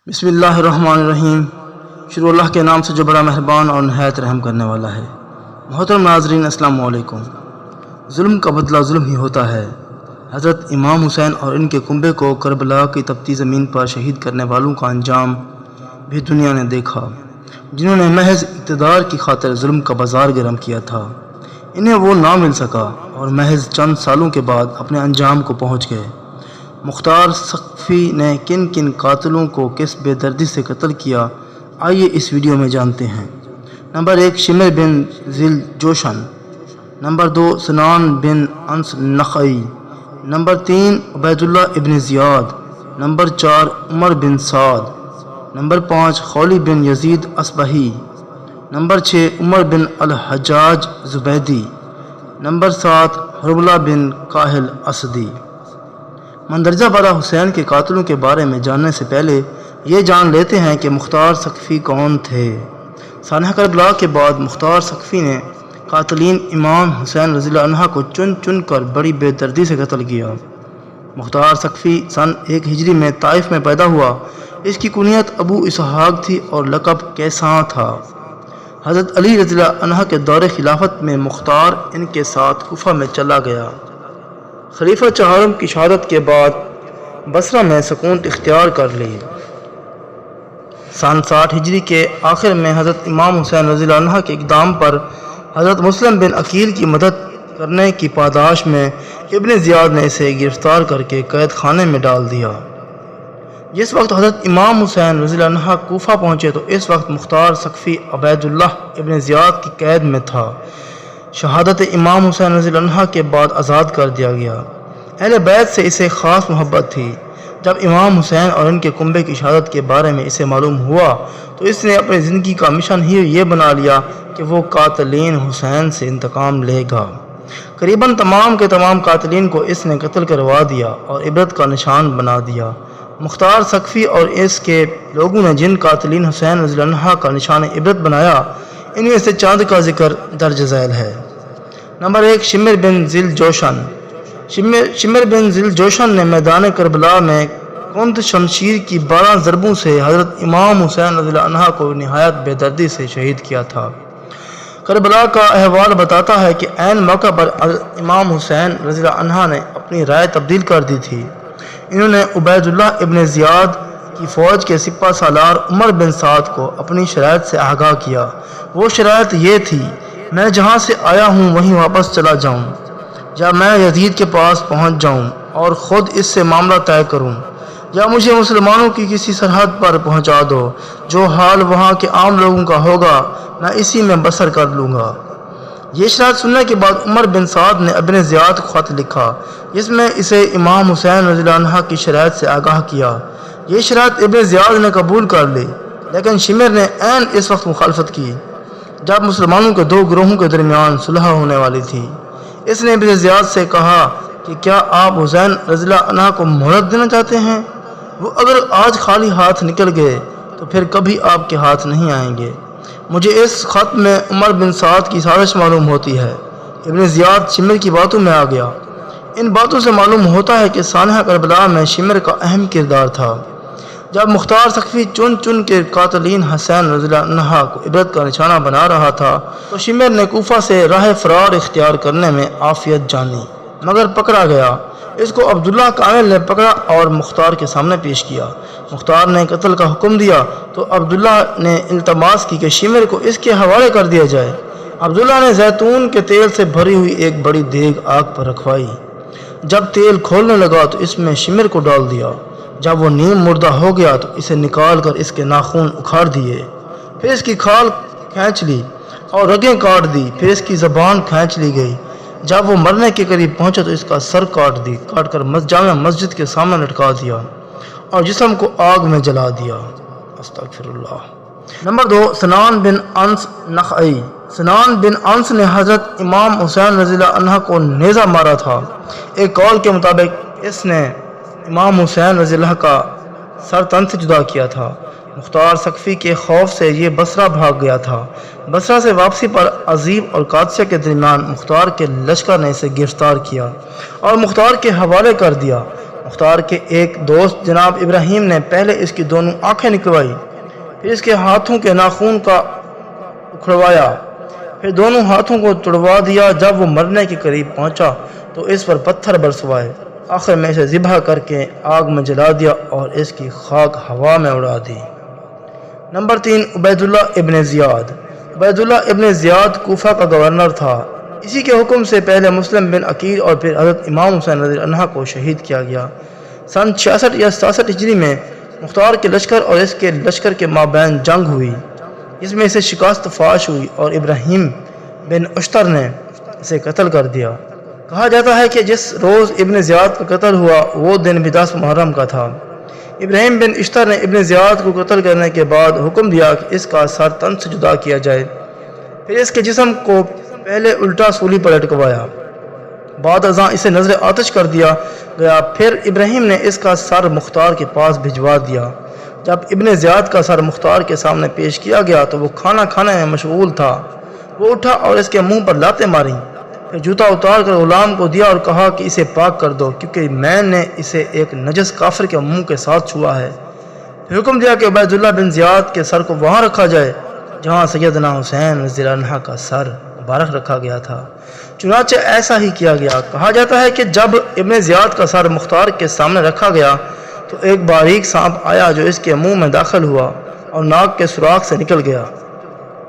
بسم اللہ الرحمن الرحیم۔ شروع اللہ کے نام سے جو بڑا مہربان اور نہایت رحم کرنے والا ہے۔ محترم ناظرین، السلام علیکم۔ ظلم کا بدلہ ظلم ہی ہوتا ہے۔ حضرت امام حسین اور ان کے کنبے کو کربلا کی تپتی زمین پر شہید کرنے والوں کا انجام بھی دنیا نے دیکھا، جنہوں نے محض اقتدار کی خاطر ظلم کا بازار گرم کیا تھا۔ انہیں وہ نہ مل سکا اور محض چند سالوں کے بعد اپنے انجام کو پہنچ گئے۔ مختار سقفی نے کن کن قاتلوں کو کس بے دردی سے قتل کیا، آئیے اس ویڈیو میں جانتے ہیں۔ نمبر 1، شمر بن ذیل جوشن۔ نمبر 2، سنان بن انس نخعی۔ نمبر 3، عبید اللہ ابن زیاد۔ نمبر 4، عمر بن سعد۔ نمبر 5، خولی بن یزید اصبہی۔ نمبر 6، عمر بن الحجاج زبیدی۔ نمبر 7، حرملہ بن کاہل اسدی۔ مندرجہ بالا حسین کے قاتلوں کے بارے میں جاننے سے پہلے یہ جان لیتے ہیں کہ مختار سقفی کون تھے۔ سانحہ کربلا کے بعد مختار سقفی نے قاتلین امام حسین رضی اللہ عنہ کو چن چن کر بڑی بے دردی سے قتل کیا۔ مختار سقفی سن 1 ہجری میں طائف میں پیدا ہوا۔ اس کی کنیت ابو اسحاق تھی اور لقب کیساں تھا۔ حضرت علی رضی اللہ عنہ کے دور خلافت میں مختار ان کے ساتھ کوفہ میں چلا گیا۔ خلیفہ چہارم کی شہادت کے بعد بصرہ میں سکونت اختیار کر لی۔ سن 60 ہجری کے آخر میں حضرت امام حسین رضی اللہ عنہ کے اقدام پر حضرت مسلم بن عقیل کی مدد کرنے کی پاداش میں ابن زیاد نے اسے گرفتار کر کے قید خانے میں ڈال دیا۔ جس وقت حضرت امام حسین رضی اللہ عنہ کوفہ پہنچے تو اس وقت مختار سقفی عبید اللہ ابن زیاد کی قید میں تھا۔ شہادت امام حسین رضی اللہ عنہ کے بعد آزاد کر دیا گیا۔ اہل بیت سے اسے خاص محبت تھی۔ جب امام حسین اور ان کے کنبے کی شہادت کے بارے میں اسے معلوم ہوا تو اس نے اپنی زندگی کا مشن ہی یہ بنا لیا کہ وہ قاتلین حسین سے انتقام لے گا۔ قریباً تمام کے تمام قاتلین کو اس نے قتل کروا دیا اور عبرت کا نشان بنا دیا۔ مختار سقفی اور اس کے لوگوں نے جن قاتلین حسین رضی اللہ عنہ کا نشان عبرت بنایا، ان میں سے چاند کا ذکر درج ذیل ہے۔ نمبر 1، شمر بن ذیل جوشن۔ شمر بن ذیل جوشن نے میدان کربلا میں کند شمشیر کی 12 ضربوں سے حضرت امام حسین رضی اللہ عنہ کو نہایت بے دردی سے شہید کیا تھا۔ کربلا کا احوال بتاتا ہے کہ عین موقع پر حضرت امام حسین رضی اللہ عنہ نے اپنی رائے تبدیل کر دی تھی۔ انہوں نے عبید اللہ ابن زیاد کی فوج کے سپہ سالار عمر بن سعد کو اپنی شرائط سے آگاہ کیا۔ وہ شرائط یہ تھی: میں جہاں سے آیا ہوں وہیں واپس چلا جاؤں، یا میں یزید کے پاس پہنچ جاؤں اور خود اس سے معاملہ طے کروں، یا مجھے مسلمانوں کی کسی سرحد پر پہنچا دو، جو حال وہاں کے عام لوگوں کا ہوگا میں اسی میں بسر کر لوں گا۔ یہ شرائط سننے کے بعد عمر بن سعد نے ابن زیاد کو خط لکھا، جس میں اسے امام حسین رضی اللہ عنہ کی شرائط سے آگاہ کیا۔ یہ شرائط ابن زیاد نے قبول کر لی، لیکن شمر نے عین اس وقت مخالفت کی جب مسلمانوں کے 2 گروہوں کے درمیان صلح ہونے والی تھی۔ اس نے ابن زیاد سے کہا کہ کیا آپ حسین رضی اللہ عنہ کو مہلت دینا چاہتے ہیں؟ وہ اگر آج خالی ہاتھ نکل گئے تو پھر کبھی آپ کے ہاتھ نہیں آئیں گے۔ مجھے اس خط میں عمر بن سعد کی سازش معلوم ہوتی ہے۔ ابن زیاد شمر کی باتوں میں آ گیا۔ ان باتوں سے معلوم ہوتا ہے کہ سانحہ کربلا میں شمر کا اہم کردار تھا۔ جب مختار سقفی چن چن کے قاتلین حسین رضی اللہ عنہ کو عبرت کا نشانہ بنا رہا تھا تو شمر نے کوفہ سے راہ فرار اختیار کرنے میں عافیت جانی، مگر پکڑا گیا۔ اس کو عبداللہ کامل نے پکڑا اور مختار کے سامنے پیش کیا۔ مختار نے قتل کا حکم دیا تو عبداللہ نے التماس کی کہ شمر کو اس کے حوالے کر دیا جائے۔ عبداللہ نے زیتون کے تیل سے بھری ہوئی ایک بڑی دیگ آگ پر رکھوائی۔ جب تیل کھولنے لگا تو اس میں شمر کو ڈال دیا۔ جب وہ نیم مردہ ہو گیا تو اسے نکال کر اس کے ناخن اکھاڑ دیے، پھر اس کی کھال کھینچ لی اور رگیں کاٹ دی، پھر اس کی زبان کھینچ لی گئی۔ جب وہ مرنے کے قریب پہنچا تو اس کا سر کاٹ کر جامع مسجد کے سامنے لٹکا دیا اور جسم کو آگ میں جلا دیا۔ استغفر اللہ۔ نمبر 2، سنان بن انس نخعی۔ سنان بن انس نے حضرت امام حسین رضی اللہ عنہ کو نیزہ مارا تھا۔ ایک قول کے مطابق اس نے امام حسین رضی اللہ کا سر تن سے جدا کیا تھا۔ مختار سقفی کے خوف سے یہ بصرہ بھاگ گیا تھا۔ بصرہ سے واپسی پر عزیب اور قادسیہ کے درمیان مختار کے لشکر نے اسے گرفتار کیا اور مختار کے حوالے کر دیا۔ مختار کے ایک دوست جناب ابراہیم نے پہلے اس کی دونوں آنکھیں نکلوائی، پھر اس کے ہاتھوں کے ناخون کا اکھڑوایا، پھر دونوں ہاتھوں کو توڑوا دیا۔ جب وہ مرنے کے قریب پہنچا تو اس پر پتھر برسوائے، آخر میں اسے ذبح کر کے آگ میں جلا دیا اور اس کی خاک ہوا میں اڑا دی۔ نمبر 3، عبید اللہ ابن زیاد۔ عبید اللہ ابن زیاد کوفہ کا گورنر تھا۔ اسی کے حکم سے پہلے مسلم بن عقیل اور پھر حضرت امام حسین رضی اللہ عنہ کو شہید کیا گیا۔ سن 66 یا 67 ہجری میں مختار کے لشکر اور اس کے لشکر کے مابین جنگ ہوئی، اس میں اسے شکست فاش ہوئی اور ابراہیم بن اشتر نے اسے قتل کر دیا۔ کہا جاتا ہے کہ جس روز ابن زیاد کا قتل ہوا وہ دن بھی 10 محرم کا تھا۔ ابراہیم بن اشتر نے ابن زیاد کو قتل کرنے کے بعد حکم دیا کہ اس کا سر تن سے جدا کیا جائے، پھر اس کے جسم کو پہلے الٹا سولی پر لٹکوایا، بعد ازاں اسے نظر آتش کر دیا گیا۔ پھر ابراہیم نے اس کا سر مختار کے پاس بھجوا دیا۔ جب ابن زیاد کا سر مختار کے سامنے پیش کیا گیا تو وہ کھانا کھانے میں مشغول تھا۔ وہ اٹھا اور اس کے منہ پر لاتیں ماریں، پھر جوتا اتار کر غلام کو دیا اور کہا کہ اسے پاک کر دو، کیونکہ میں نے اسے ایک نجس کافر کے منہ کے ساتھ چھوا ہے۔ پھر حکم دیا کہ عبید اللہ بن زیاد کے سر کو وہاں رکھا جائے جہاں سیدنا حسین رضی اللہ عنہ کا سر مبارک رکھا گیا تھا۔ چنانچہ ایسا ہی کیا گیا۔ کہا جاتا ہے کہ جب ابن زیاد کا سر مختار کے سامنے رکھا گیا تو ایک باریک سانپ آیا جو اس کے منہ میں داخل ہوا اور ناک کے سوراخ سے نکل گیا،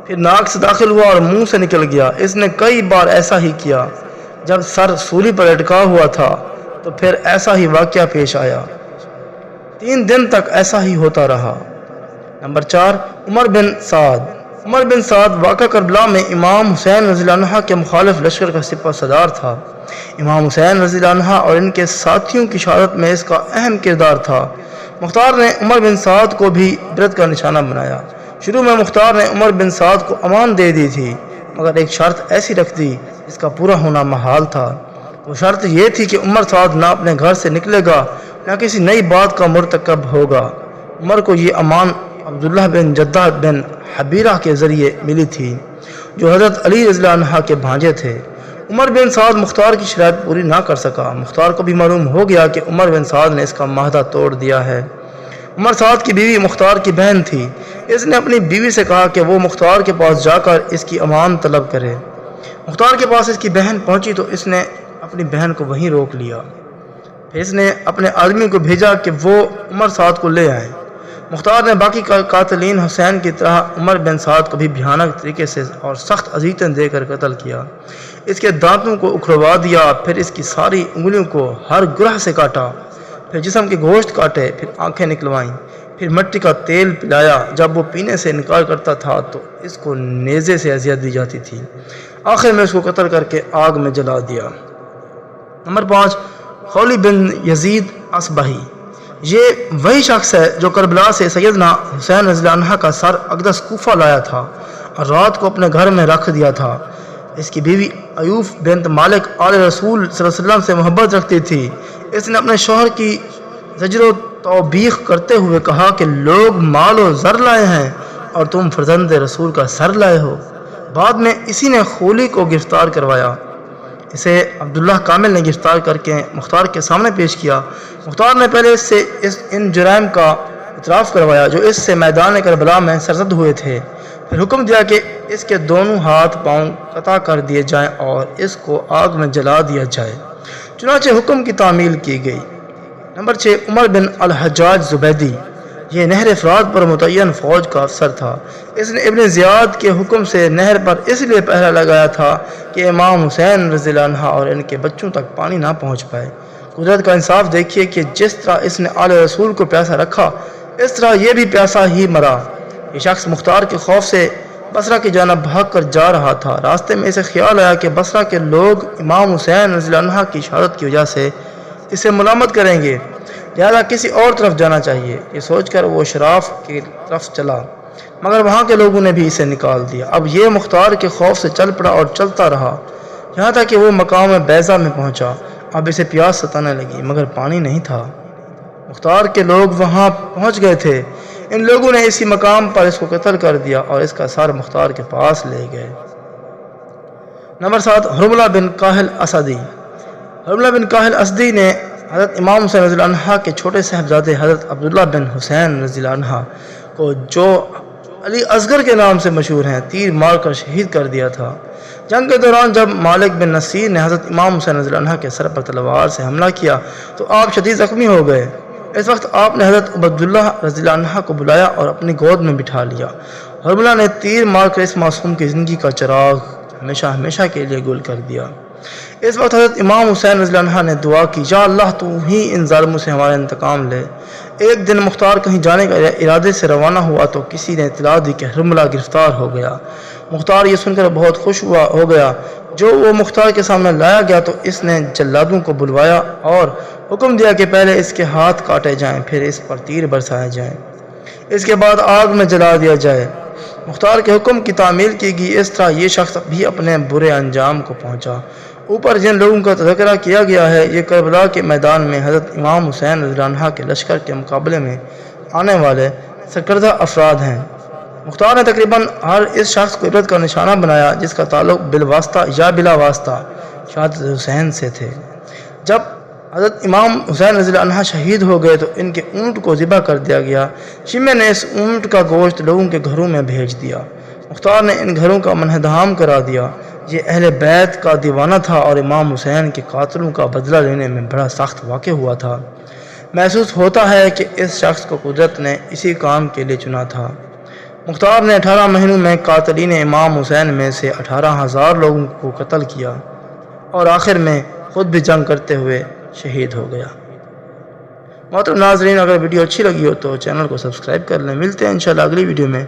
پھر ناک سے داخل ہوا اور منہ سے نکل گیا۔ اس نے کئی بار ایسا ہی کیا۔ جب سر سولی پر لٹکا ہوا تھا تو پھر ایسا ہی واقعہ پیش آیا۔ 3 دن تک ایسا ہی ہوتا رہا۔ نمبر 4، عمر بن سعد۔ عمر بن سعد واقعہ کربلا میں امام حسین رضی اللہ عنہ کے مخالف لشکر کا سپہ سالار تھا۔ امام حسین رضی اللہ عنہ اور ان کے ساتھیوں کی شہادت میں اس کا اہم کردار تھا۔ مختار نے عمر بن سعد کو بھی عبرت کا نشانہ بنایا۔ شروع میں مختار نے عمر بن سعد کو امان دے دی تھی، مگر ایک شرط ایسی رکھ دی جس کا پورا ہونا محال تھا۔ وہ شرط یہ تھی کہ عمر سعد نہ اپنے گھر سے نکلے گا نہ کسی نئی بات کا مرتکب ہوگا۔ عمر کو یہ امان عبداللہ بن جدہ بن حبیرہ کے ذریعے ملی تھی جو حضرت علی رضی اللہ عنہ کے بھانجے تھے۔ عمر بن سعد مختار کی شرائط پوری نہ کر سکا۔ مختار کو بھی معلوم ہو گیا کہ عمر بن سعد نے اس کا معاہدہ توڑ دیا ہے۔ عمر سعد کی بیوی مختار کی بہن تھی۔ اس نے اپنی بیوی سے کہا کہ وہ مختار کے پاس جا کر اس کی امان طلب کرے۔ مختار کے پاس اس کی بہن پہنچی تو اس نے اپنی بہن کو وہیں روک لیا۔ پھر اس نے اپنے آدمی کو بھیجا کہ وہ عمر سعد کو لے آئیں۔ مختار نے باقی قاتلین حسین کی طرح عمر بن سعد کو بھی بھیانک طریقے سے اور سخت اذیتیں دے کر قتل کیا۔ اس کے دانتوں کو اکھڑوا دیا، پھر اس کی ساری انگلیوں کو ہر گرہ سے کاٹا، پھر جسم کے گوشت کاٹے، پھر آنکھیں نکلوائیں، پھر مٹی کا تیل پلایا۔ جب وہ پینے سے انکار کرتا تھا تو اس کو نیزے سے اذیت دی جاتی تھی۔ آخر میں اس کو قتل کر کے آگ میں جلا دیا۔ نمبر 5، خولی بن یزید اصبہی۔ یہ وہی شخص ہے جو کربلا سے سیدنا حسین رضی اللہ عنہ کا سر اقدس کوفہ لایا تھا اور رات کو اپنے گھر میں رکھ دیا تھا۔ اس کی بیوی ایوب بنت مالک آل رسول صلی اللہ علیہ وسلم سے محبت رکھتی تھی۔ اس نے اپنے شوہر کی زجر و توبیخ کرتے ہوئے کہا کہ لوگ مال و زر لائے ہیں اور تم فرزند رسول کا سر لائے ہو۔ بعد میں اسی نے خولی کو گرفتار کروایا۔ اسے عبداللہ کامل نے گرفتار کر کے مختار کے سامنے پیش کیا۔ مختار نے پہلے اس سے ان جرائم کا اعتراف کروایا جو اس سے میدان کربلا میں سرزد ہوئے تھے۔ پھر حکم دیا کہ اس کے دونوں ہاتھ پاؤں قطع کر دیے جائیں اور اس کو آگ میں جلا دیا جائے۔ چنانچہ حکم کی تعمیل کی گئی۔ نمبر 6، عمر بن الحجاج زبیدی۔ یہ نہر فرات پر متعین فوج کا افسر تھا۔ اس نے ابن زیاد کے حکم سے نہر پر اس لیے پہرا لگایا تھا کہ امام حسین رضی اللہ عنہ اور ان کے بچوں تک پانی نہ پہنچ پائے۔ قدرت کا انصاف دیکھیے کہ جس طرح اس نے آل رسول کو پیاسا رکھا اس طرح یہ بھی پیاسا ہی مرا۔ یہ شخص مختار کے خوف سے بصرہ کی جانب بھاگ کر جا رہا تھا۔ راستے میں اسے خیال آیا کہ بصرہ کے لوگ امام حسین رضی اللہ عنہ کی شہادت کی وجہ سے اسے ملامت کریں گے، لہذا کسی اور طرف جانا چاہیے۔ یہ سوچ کر وہ شراف کی طرف چلا، مگر وہاں کے لوگوں نے بھی اسے نکال دیا۔ اب یہ مختار کے خوف سے چل پڑا اور چلتا رہا یہاں تک کہ وہ مقام بیضہ میں پہنچا۔ اب اسے پیاس ستانے لگی مگر پانی نہیں تھا۔ مختار کے لوگ وہاں پہنچ گئے تھے۔ ان لوگوں نے اسی مقام پر اس کو قتل کر دیا اور اس کا سر مختار کے پاس لے گئے۔ نمبر 7، حرملہ بن کاہل اسدی۔ حرملہ بن کاہل اسدی نے حضرت امام حسین رضی اللہ عنہ کے چھوٹے صاحبزادے حضرت عبداللہ بن حسین رضی اللہ عنہ کو، جو علی اصغر کے نام سے مشہور ہیں، تیر مار کر شہید کر دیا تھا۔ جنگ کے دوران جب مالک بن نصیر نے حضرت امام حسین رضی اللہ عنہ کے سر پر تلوار سے حملہ کیا تو آپ شدید زخمی ہو گئے۔ اس وقت آپ نے حضرت عبداللہ رضی اللہ عنہ کو بلایا اور اپنی گود میں بٹھا لیا۔ حرملہ نے تیر مار کر اس معصوم کی زندگی کا چراغ ہمیشہ ہمیشہ کے لیے گل کر دیا۔ اس وقت حضرت امام حسین رضی اللہ عنہ نے دعا کی، یا اللہ تو ہی ان ظالموں سے ہمارا انتقام لے۔ ایک دن مختار کہیں جانے کا ارادے سے روانہ ہوا تو کسی نے اطلاع دی کہ حرملہ گرفتار ہو گیا۔ مختار یہ سن کر بہت خوش ہو گیا۔ جو وہ مختار کے سامنے لایا گیا تو اس نے جلادوں کو بلوایا اور حکم دیا کہ پہلے اس کے ہاتھ کاٹے جائیں، پھر اس پر تیر برسائے جائیں، اس کے بعد آگ میں جلا دیا جائے۔ مختار کے حکم کی تعمیل کی گئی۔ اس طرح یہ شخص بھی اپنے برے انجام کو پہنچا۔ اوپر جن لوگوں کا تذکرہ کیا گیا ہے یہ کربلا کے میدان میں حضرت امام حسین رضی اللہ عنہ کے لشکر کے مقابلے میں آنے والے سرکردہ افراد ہیں۔ مختار نے تقریباً ہر اس شخص کو عبرت کا نشانہ بنایا جس کا تعلق بالواسطہ یا بلا واسطہ شہادت حسین سے تھے۔ جب حضرت امام حسین رضی اللہ عنہ شہید ہو گئے تو ان کے اونٹ کو ذبح کر دیا گیا۔ شیعہ نے اس اونٹ کا گوشت لوگوں کے گھروں میں بھیج دیا۔ مختار نے ان گھروں کا منہدام کرا دیا۔ یہ اہل بیت کا دیوانہ تھا اور امام حسین کے قاتلوں کا بدلہ لینے میں بڑا سخت واقع ہوا تھا۔ محسوس ہوتا ہے کہ اس شخص کو قدرت نے اسی کام کے لیے چنا تھا۔ مختار نے 18 مہینوں میں قاتلین امام حسین میں سے 18,000 لوگوں کو قتل کیا اور آخر میں خود بھی جنگ کرتے ہوئے شہید ہو گیا۔ محترم ناظرین، اگر ویڈیو اچھی لگی ہو تو چینل کو سبسکرائب کر لیں۔ ملتے ہیں انشاءاللہ اگلی ویڈیو میں،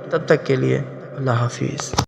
تب تک کے لیے اللہ حافظ۔